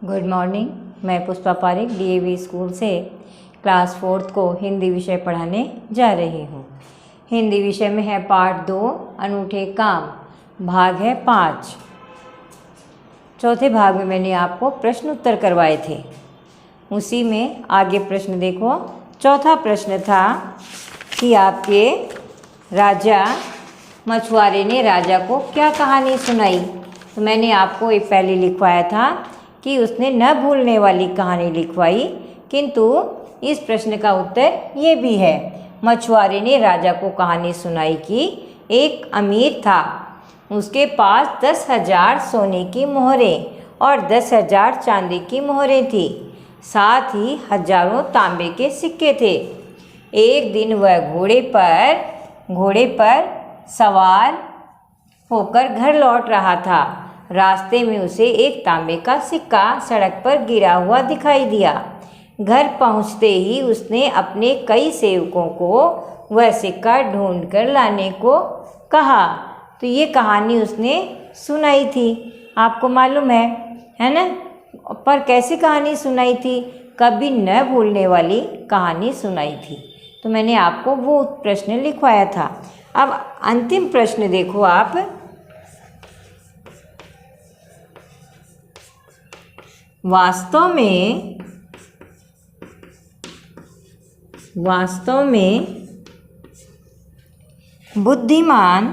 Good morning. मैं Pushpa Pareek DAV school से class 4th को हिंदी विषय पढ़ाने जा रही हूँ। हिंदी विषय में है पार्ट 2 अनूठे काम, भाग है 5। चौथे भाग में मैंने आपको प्रश्न उत्तर करवाए थे, उसी में आगे प्रश्न देखो। चौथा प्रश्न था कि आपके राजा मछुआरे ने राजा को क्या कहानी सुनाई। तो मैंने आपको एक पहले लिखवाया था कि उसने न भूलने वाली कहानी लिखवाई, किंतु इस प्रश्न का उत्तर ये भी है। मछुआरे ने राजा को कहानी सुनाई कि एक अमीर था, उसके पास 10,000 सोने की मोहरें और 10,000 चांदी की मोहरें थी, साथ ही हजारों तांबे के सिक्के थे। एक दिन वह घोड़े पर सवार होकर घर लौट रहा था। रास्ते में उसे एक तांबे का सिक्का सड़क पर गिरा हुआ दिखाई दिया। घर पहुंचते ही उसने अपने कई सेवकों को वह सिक्का ढूंढ कर लाने को कहा। तो ये कहानी उसने सुनाई थी, आपको मालूम है ना। पर कैसी कहानी सुनाई थी? कभी न भूलने वाली कहानी सुनाई थी। तो मैंने आपको वो प्रश्न लिखवाया था। अब अंतिम प्रश्न देखो आप। वास्तव में बुद्धिमान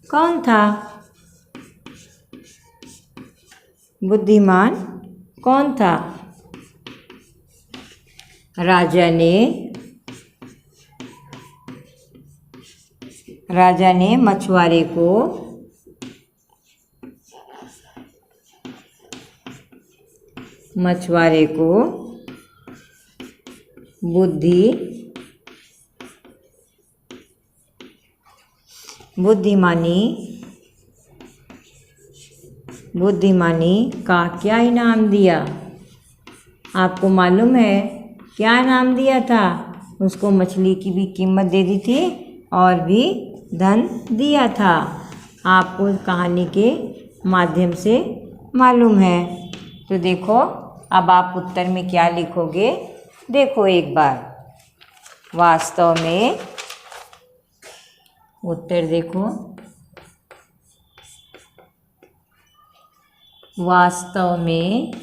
कौन था? बुद्धिमान कौन था? राजा ने मछुआरे को बुद्धिमानी का क्या इनाम दिया? आपको मालूम है क्या इनाम दिया था? उसको मछली की भी कीमत दे दी थी और भी धन दिया था। आपको कहानी के माध्यम से मालूम है। तो देखो अब आप उत्तर में क्या लिखोगे, देखो एक बार। वास्तव में उत्तर देखो। वास्तव में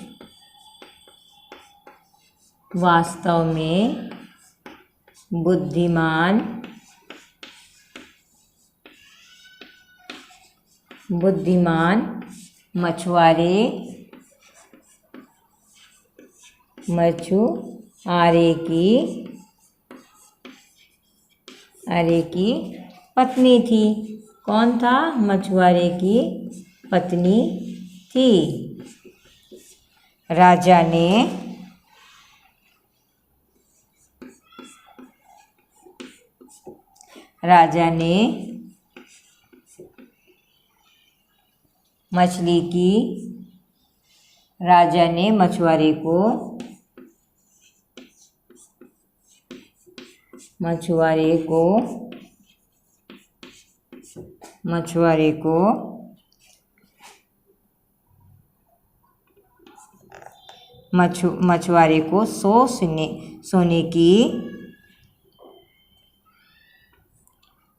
बुद्धिमान मछुआरे की पत्नी थी। कौन था? मछुआरे की पत्नी थी। राजा ने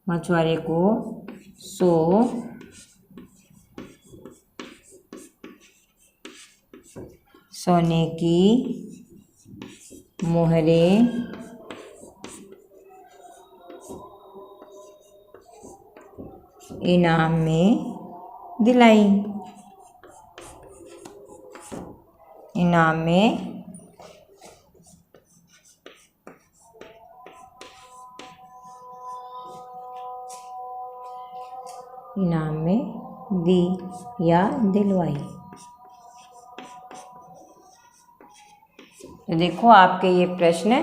मछुआरे को 100 सोने की मोहरें इनाम में दिलाई। इनाम में दी या दिलवाई। तो देखो आपके ये प्रश्न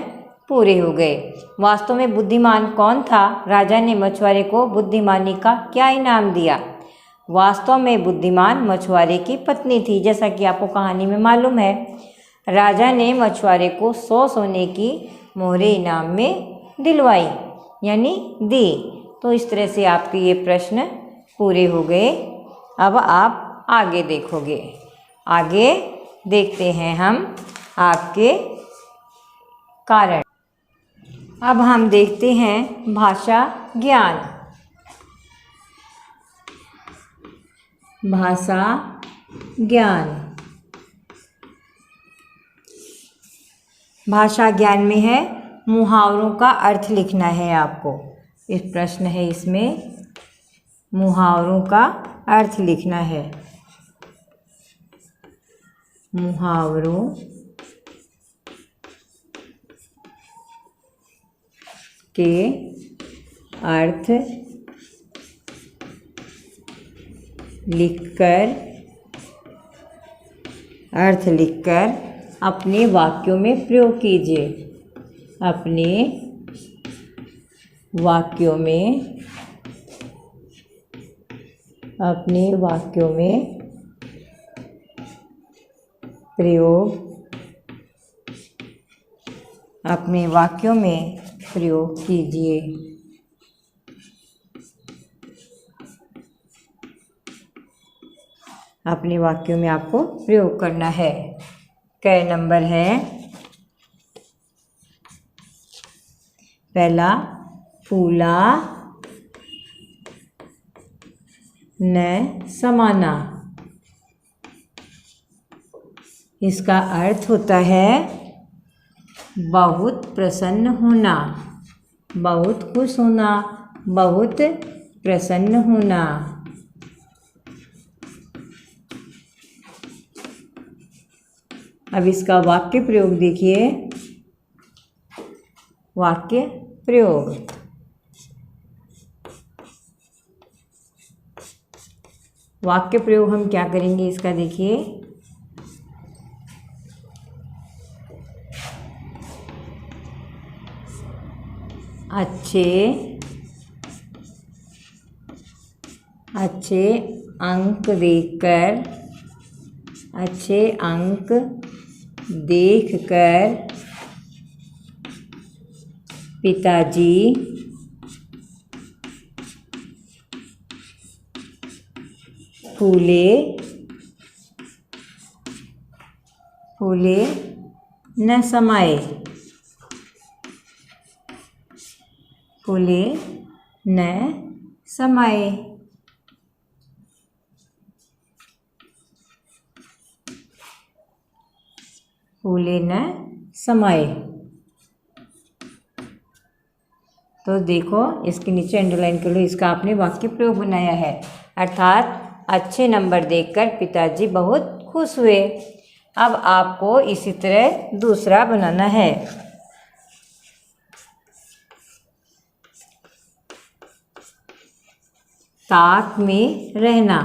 पूरे हो गए। वास्तव में बुद्धिमान कौन था? राजा ने मछुआरे को बुद्धिमानी का क्या इनाम दिया? वास्तव में बुद्धिमान मछुआरे की पत्नी थी, जैसा कि आपको कहानी में मालूम है। राजा ने मछुआरे को 100 सोने की मोहरें इनाम में दिलवाई। यानी दे। तो इस तरह से आपके ये प्रश्न पूरे हो गए। अब आप आगे देखोगे। आगे देखते हैं हम आपके कारण। अब हम देखते हैं भाषा ज्ञान। भाषा ज्ञान। भाषा ज्ञान में है मुहावरों का अर्थ लिखना है आपको। इस प्रश्न है इसमें मुहावरों का अर्थ लिखना है। मुहावरों के अर्थ लिखकर अपने वाक्यों में प्रयोग कीजिए। अपने वाक्यों में प्रयोग कीजिए। अपने वाक्यों में आपको प्रयोग करना है। क नंबर है पहला, फूला न समाना। इसका अर्थ होता है बहुत प्रसन्न होना, बहुत खुश होना, बहुत प्रसन्न होना। अब इसका वाक्य प्रयोग देखिए। वाक्य प्रयोग। वाक्य प्रयोग हम क्या करेंगे इसका देखिए। अच्छे अंक देखकर पिताजी फूले न समाये। फूले न समाये। फूले न समाये। तो देखो इसके नीचे अंडरलाइन कर लो। इसका आपने वाक्य प्रयोग बनाया है। अर्थात अच्छे नंबर देखकर पिताजी बहुत खुश हुए। अब आपको इसी तरह दूसरा बनाना है। ताक में रहना।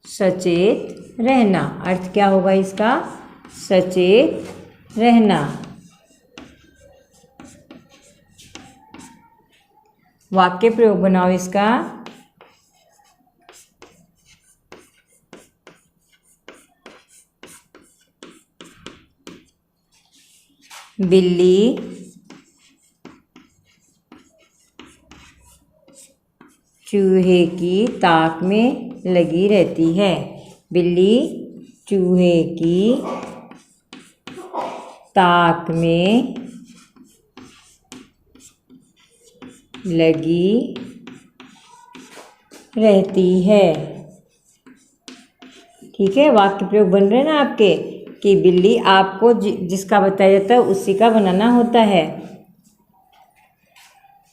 सचेत रहना। अर्थ क्या होगा इसका? सचेत रहना। वाक्य प्रयोग बनाओ इसका। बिल्ली चूहे की ताक में लगी रहती है। बिल्ली चूहे की ताक में लगी रहती है। ठीक है, वाक्य प्रयोग बन रहे हैं ना आपके कि बिल्ली आपको जिसका बताया जाता है उसी का बनाना होता है।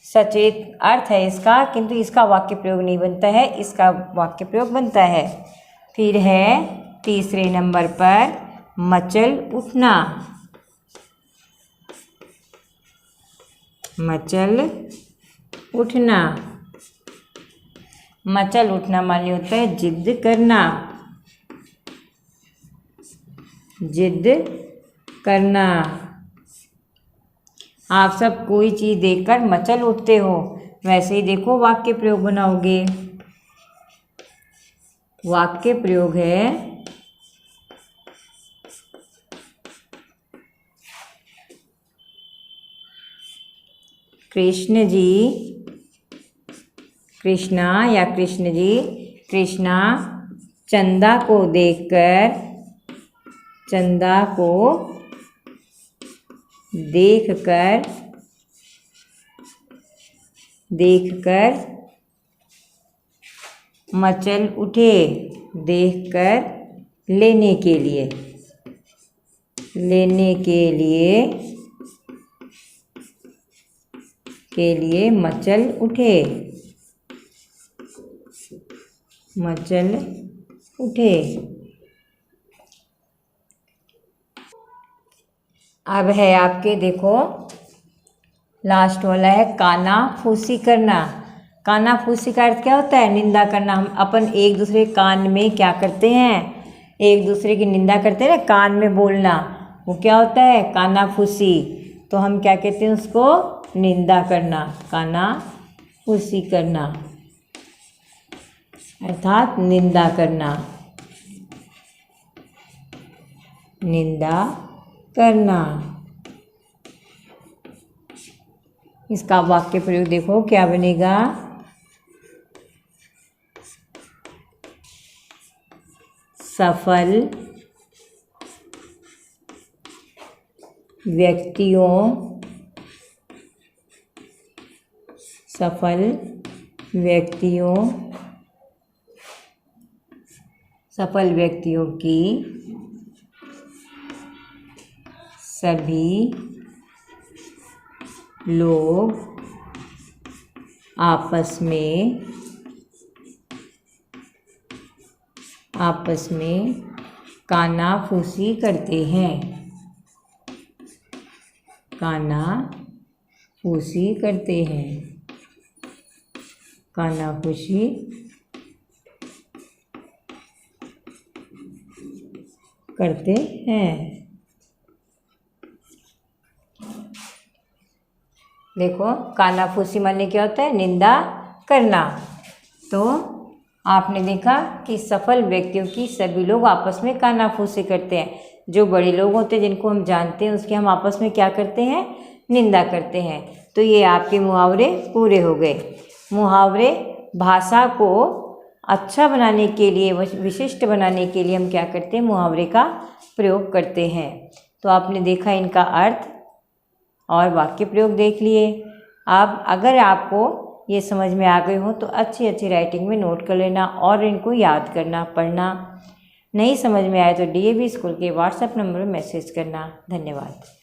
सचेत अर्थ है इसका, किंतु इसका वाक्य प्रयोग नहीं बनता है, इसका वाक्य प्रयोग बनता है। फिर है तीसरे नंबर पर मचल उठना। मचल उठना। मचल उठना माने होता है जिद करना। जिद करना। आप सब कोई चीज़ देखकर मचल उठते हो, वैसे ही देखो वाक्य प्रयोग बनाओगे। वाक्य प्रयोग है कृष्ण जी, कृष्णा या कृष्ण जी, कृष्णा चंदा को देखकर, चंदा को देखकर, देखकर मचल उठे, देखकर लेने के लिए, लेने के लिए मचल उठे, मचल उठे। अब है आपके देखो लास्ट वाला है काना फूसी करना। काना फूसी का अर्थ क्या होता है? निंदा करना। हम अपन एक दूसरे कान में क्या करते हैं? एक दूसरे की निंदा करते हैं ना, कान में बोलना, वो क्या होता है? काना फूसी। तो हम क्या कहते हैं उसको? निंदा करना, काना फूसी करना अर्थात निंदा करना, निंदा करना। इसका वाक्य प्रयोग देखो क्या बनेगा? सफल व्यक्तियों, सफल व्यक्तियों, सफल व्यक्तियों की सभी लोग आपस में कानाफूसी करते हैं, कानाफूसी करते हैं, कानाफूसी करते हैं। देखो कानाफूसी माने क्या होता है? निंदा करना। तो आपने देखा कि सफल व्यक्तियों की सभी लोग आपस में कानाफूसी करते हैं। जो बड़े लोग होते हैं जिनको हम जानते हैं उसकी हम आपस में क्या करते हैं? निंदा करते हैं। तो ये आपके मुहावरे पूरे हो गए। मुहावरे भाषा को अच्छा बनाने के लिए, विशिष्ट बनाने के लिए हम क्या करते हैं? मुहावरे का प्रयोग करते हैं। तो आपने देखा इनका अर्थ और वाक्य प्रयोग देख लिए। अब अगर आपको ये समझ में आ गए हो तो अच्छी अच्छी राइटिंग में नोट कर लेना और इनको याद करना, पढ़ना। नहीं समझ में आए तो DAV स्कूल के व्हाट्सएप नंबर पर मैसेज करना। धन्यवाद।